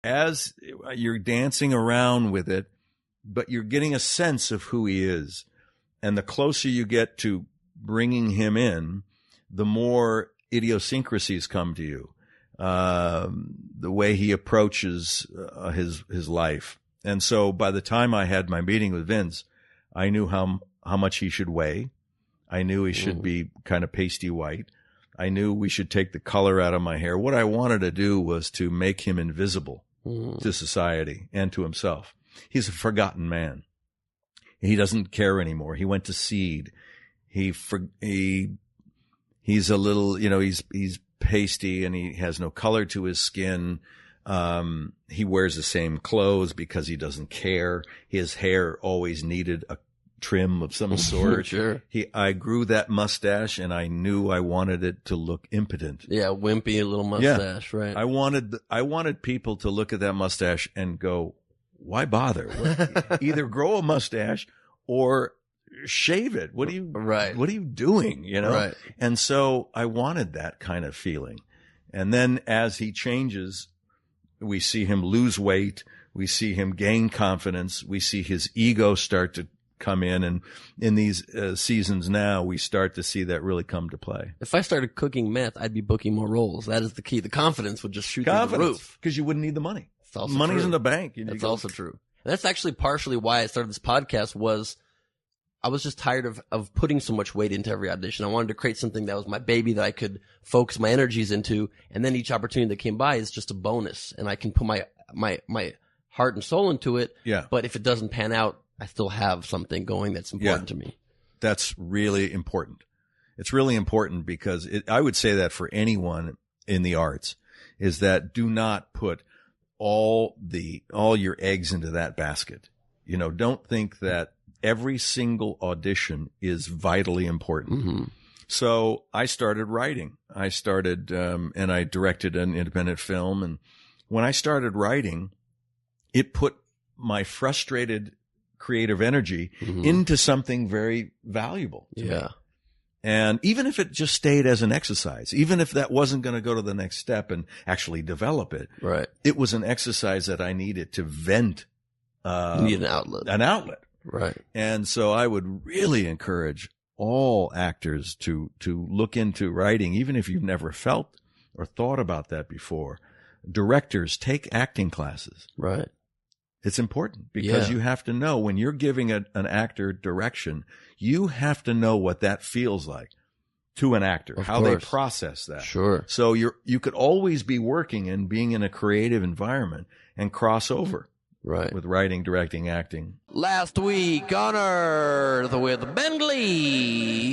as you're dancing around with it, but you're getting a sense of who he is. And the closer you get to bringing him in, the more idiosyncrasies come to you. The way he approaches his life. And so by the time I had my meeting with Vince, I knew how much he should weigh. I knew he should be kind of pasty white. I knew we should take the color out of my hair. What I wanted to do was to make him invisible to society and to himself. He's a forgotten man. He doesn't care anymore. He went to seed. He's a little, he's pasty and he has no color to his skin. He wears the same clothes because he doesn't care. His hair always needed a trim of some sort. Sure. I grew that mustache and I knew I wanted it to look impotent. Yeah, wimpy little mustache, right? I wanted people to look at that mustache and go, why bother? Either grow a mustache or shave it. What are you doing? Right. And so I wanted that kind of feeling. And then as he changes, we see him lose weight. We see him gain confidence. We see his ego start to come in. And in these seasons now, we start to see that really come to play. If I started cooking meth, I'd be booking more roles. That is the key. The confidence would just shoot through the roof. Because you wouldn't need the money. Money's true. In the bank. That's also true. And that's actually partially why I started this podcast was I was just tired of putting so much weight into every audition. I wanted to create something that was my baby that I could focus my energies into. And then each opportunity that came by is just a bonus. And I can put my heart and soul into it. Yeah. But if it doesn't pan out, I still have something going that's important to me. That's really important. It's really important because I would say that for anyone in the arts is that do not put all your eggs into that basket. Don't think that every single audition is vitally important. Mm-hmm. So I started writing. I started, and I directed an independent film. And when I started writing, it put my frustrated creative energy into something very valuable to me. And even if it just stayed as an exercise, even if that wasn't going to go to the next step and actually develop it, right? It was an exercise that I needed to vent. You need an outlet. An outlet. Right. And so I would really encourage all actors to look into writing, even if you've never felt or thought about that before. Directors, take acting classes. Right. It's important because you have to know when you're giving an actor direction, you have to know what that feels like to an actor, how they process that. Sure. So you could always be working and being in a creative environment and cross over. Right. With writing, directing, acting. Last week on Earth with Ben Gleib.